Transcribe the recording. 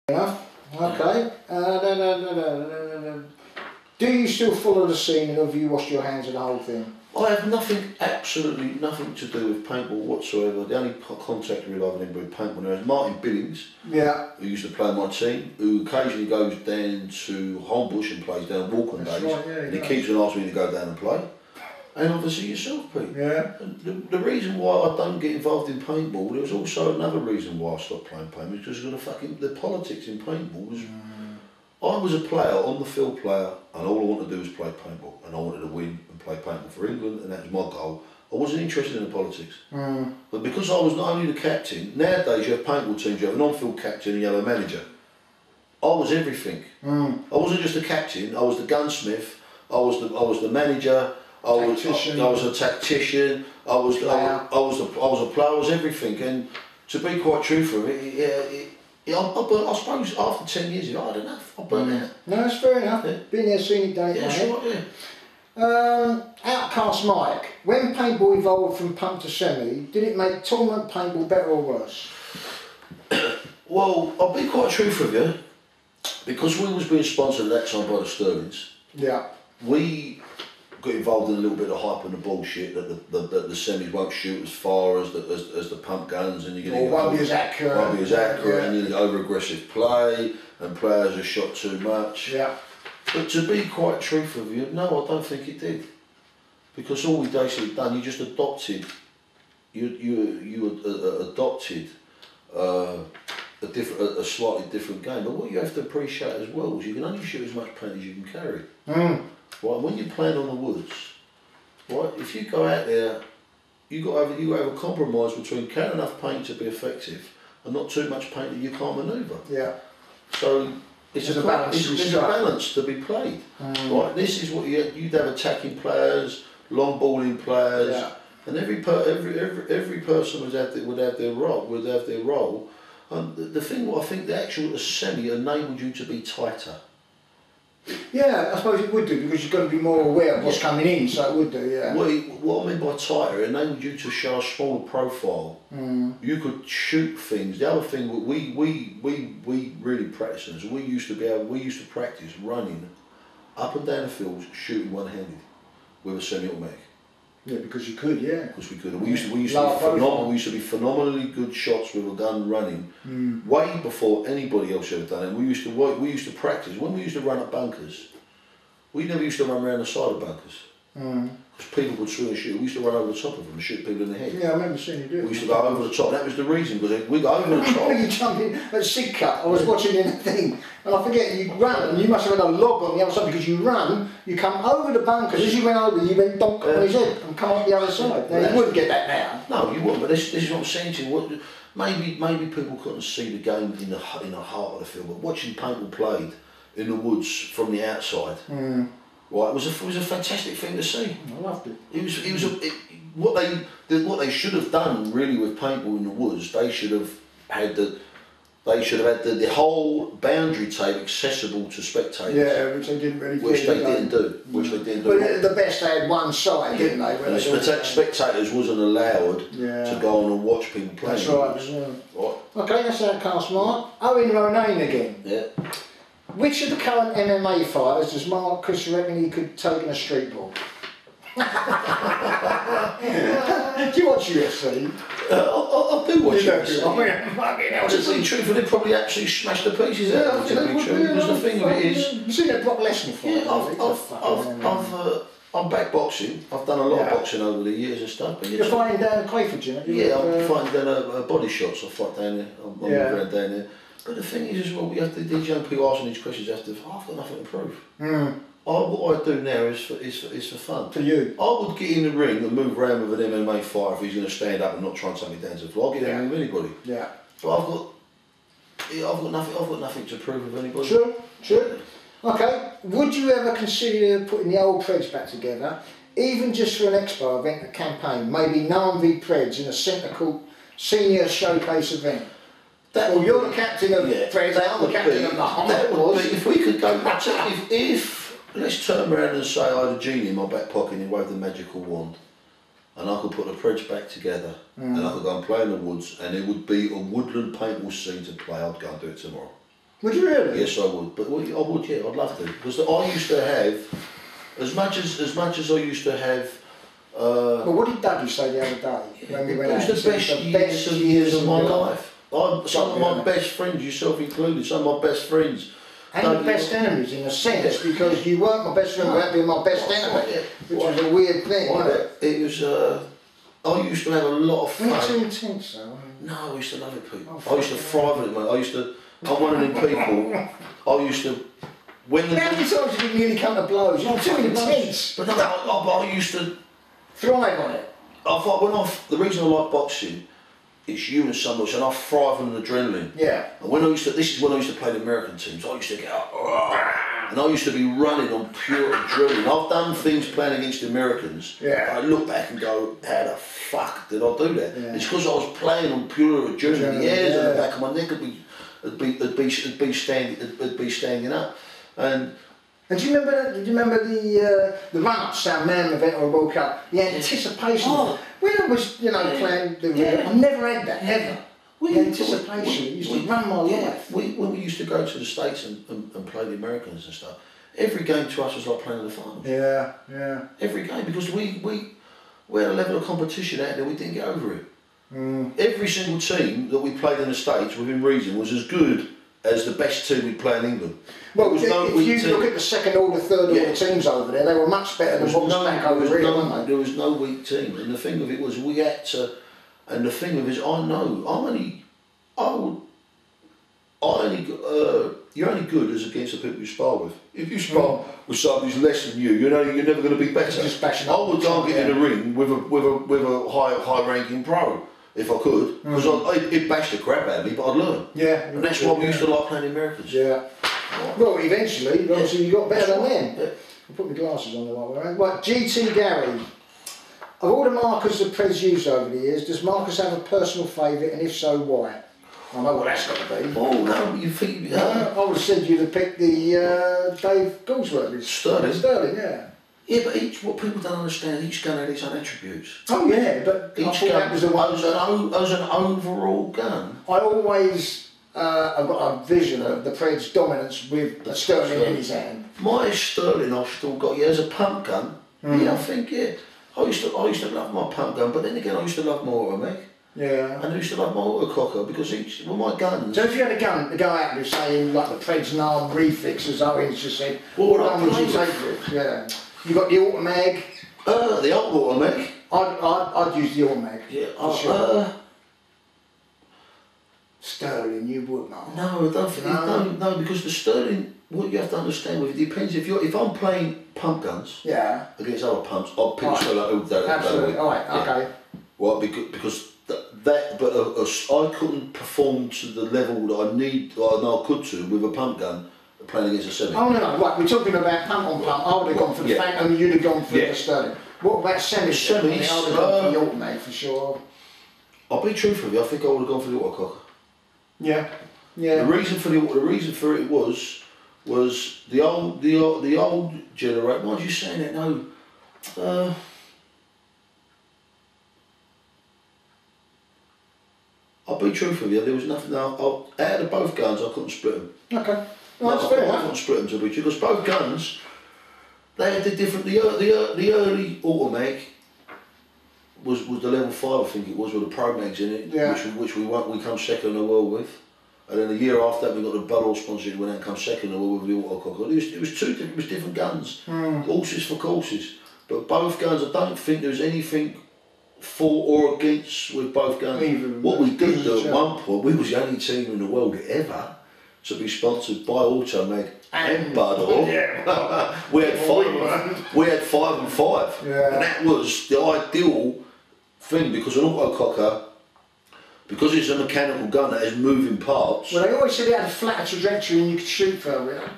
enough. Okay. Do you still follow the scene, and have you washed your hands of the whole thing? I have nothing, absolutely nothing to do with paintball whatsoever. The only contact really I've had with paintball now is Martin Billings, who used to play on my team, who occasionally goes down to Holmbush and plays down Walken days, right, yeah, and he keeps on asking me to go down and play. And obviously yourself, Pete. Yeah. And the reason why I don't get involved in paintball, there was also another reason why I stopped playing paintball, because of the politics in paintball was. I was a player, on the field player, and all I wanted to do was play paintball, and I wanted to win and play paintball for England, and that was my goal. I wasn't interested in the politics. But because I was not only the captain, nowadays you have paintball teams, you have an on-field captain and you have a manager. I was everything. I wasn't just a captain, I was the gunsmith, I was the manager, I was a tactician, I was a player, I was everything. And to be quite truthful, I suppose after 10 years, I had enough. I burnt out. No, that's fair enough. Yeah. Been there, seen it, done it. Yeah, that's right, yeah. Outcast Mike, when paintball evolved from pump to semi, did it make tournament paintball better or worse? Well, I'll be quite truthful with you, because we was being sponsored at that time by the Sterlings. Yeah. We got involved in a little bit of hype and the bullshit that the semis won't shoot as far as the pump guns, and you're going to won't be as accurate. And you're over aggressive play, and players are shot too much. Yeah. But to be quite truthful with you, no, I don't think it did, because all we basically done, you just adopted, you adopted a slightly different game. But what you have to appreciate as well is you can only shoot as much paint as you can carry. Right, when you're playing on the woods, right, if you go out there, you got to have a compromise between carrying enough paint to be effective and not too much paint that you can't manoeuvre. Yeah. So there's a balance to be played. Right, this is what you'd have attacking players, long balling players, and every person would have their role. And the thing, I think the semi enabled you to be tighter. Yeah, I suppose it would do, because you've got to be more aware of what's coming in, so it would do, yeah. What I mean by tighter, it enabled you to show a smaller profile. You could shoot things. The other thing we really practiced is we used to practice running up and down the fields, shooting one-handed with a semi-automatic. Yeah, because you could, yeah. Because we could. We used to be phenomenally good shots with a gun running, way before anybody else ever done it. We used to practice. When we used to run up bunkers, we never used to run around the side of bunkers. Because people would swing and shoot. We used to run over the top of them and shoot people in the head. Yeah, I remember seeing you do it. We used to go over the top. That was the reason, because we got over the top. You jumped in at Sidcup. I was watching in the thing, and I forget, you ran, and you must have had a log on the other side, because you run, you come over the bunkers. As you went over, you went donk on his head and come up the other side. Now, you wouldn't get that now. No, you wouldn't. But this is what I'm saying to you. Maybe people couldn't see the game in the heart of the field, but watching paintball played in the woods from the outside. Right, it was a fantastic thing to see. I loved it. What they should have done really with paintball in the woods. They should have had the whole boundary tape accessible to spectators. Yeah, which they didn't really do. Which they didn't do. But the best, they had one side, didn't they? And the spectators wasn't allowed to go on and watch people play. That's right. Right. Okay, that's Outcast Mark. Owen Ronayne again. Yeah. Which of the current MMA fighters does Marcus reckon he could take in a street ball? Do you watch UFC? I do watch UFC. To tell you the truth, they probably actually smashed the pieces out. Because the thing of it is, you've seen that Brock Lesnar fight? Yeah, I'm back boxing. I've done a lot of boxing over the years and stuff. But you're fighting down Crayford, you know? Yeah, I'm fighting down Body Shots. I fight down there. I'm around down there. But the thing is, as well, we have to, these young people asking these questions, I've got nothing to prove. What I do now is for fun. For you? I would get in the ring and move around with an MMA fighter if he's going to stand up and not try and take me down to the floor. I'll get in the ring with anybody. Yeah. But I've got nothing to prove with anybody. Sure. Okay. Would you ever consider putting the old Preds back together, even just for an expo event, a campaign, maybe Narn v Preds in a centre court senior showcase event? You're the captain of Preds, I'm the captain of the if we could go, if let's turn around and say I had a genie in my back pocket and he waved the magical wand, and I could put the Preds back together, and I could go and play in the woods, and it would be a woodland paintball scene to play, I'd go and do it tomorrow. Would you really? Yes, I would. But I would, yeah, I'd love to. Because I used to have, as much as I used to have. Well, what did Dougie say the other day when we went out? It was the best years of my life. Some of my best friends, yourself included, some of my best friends. And the best enemies in a sense, because you weren't my best friend without being my best enemy, which was a weird thing, wasn't it? It was, I used to have a lot of fun. Not too intense though. No, I used to love it, people. I used to thrive at it, mate. I'm one of them people, I used to, when the... How many times did you nearly come to blows? You're too intense. But no, I used to... Thrive on it. I thought, the reason I like boxing, it's you and so much, and I thrive on adrenaline. Yeah. And this is when I used to play the American teams, I used to get up, and I used to be running on pure adrenaline. I've done things playing against the Americans. Yeah. I look back and go, how the fuck did I do that? Yeah. It's because I was playing on pure adrenaline. The hairs on the back of my neck would be standing up, And do you remember the run-up to South Man event or World Cup? The anticipation. When I was, playing I never had that ever. The anticipation used to run my life. When we used to go to the States and play the Americans and stuff, every game to us was like playing in the finals. Yeah, yeah. Every game, because we had a level of competition out there, we didn't get over it. Every single team that we played in the States, within reason, was as good as the best team we play in England. Well, if you look at the second order, third order teams over there, they were much better than what was back over here, weren't they? There was no weak team, and the thing of it was we had to, and the thing of it is you're only good as against the people you spar with. If you spar with somebody who's less than you, you're never going to be better. I would go and get in a ring with a high ranking pro. If I could, because it bashed the crap out of me, but I'd learn. Yeah. And that's why we used to like playing the Americans. Yeah. Well, eventually, obviously you got better than them. Yeah. I'll put my glasses on the right way around. Right, GT Gary. Of all the markers that Prez used over the years, does Marcus have a personal favourite, and if so, why? I know what that's got to be. Oh, no, you think... I would have said you'd have picked the Dave Goldsworthy. Sterling? Sterling, yeah. Yeah, but what people don't understand, each gun had its own attributes. Oh yeah, but each gun was as an overall gun. I always I've got a vision of the Pred's dominance with Sterling in his hand. My Sterling I've still got, as a pump gun. Yeah, I think, I used to love my pump gun, but then again I used to love my automatic. Yeah. And I used to love my autococker because my guns... So if you had a gun to go out with, saying like the Pred's Narm refix, as Owens just said, what gun would you take with? Yeah. You got the Automag? The old Automag. I'd use the Automag. Yeah, for sure. Sterling, you would not. No, I don't think no, because the Sterling, what you have to understand with it depends if I'm playing pump guns against other pumps, I'll pick Sterling out that. Absolutely, alright, okay. Well, because I couldn't perform to the level that I could to with a pump gun. Playing against a semi. Oh no, right, we're talking about pump on pump. I would have gone for the Phantom, you'd have gone for the Sterling. What about semis? Semis, I would have gone for the Automag for sure. I'll be truthful with you, I think I would have gone for the autococker. Yeah. Yeah. The reason for it was the old generation. Why are you saying that? No. I'll be truthful with you, there was nothing. Out of both guns, I couldn't split them. Okay. Well, that's fair enough. I couldn't split them to be true, because both guns, they had the different. The early Automag was the level 5, I think it was, with the Pro Mags in it, which we come second in the world with. And then the year after that, we got the Bud All sponsorship, we then come second in the world with the autococker. It was different guns, horses for courses. But both guns, I don't think there was anything for or against with both guns. What we did do at one point, we was the only team in the world ever to be sponsored by Automag and Bud All. Yeah. we had 5 and 5, and that was the ideal thing, because an autococker, because it's a mechanical gun that has moving parts. Well, they always said it had a flatter trajectory and you could shoot further.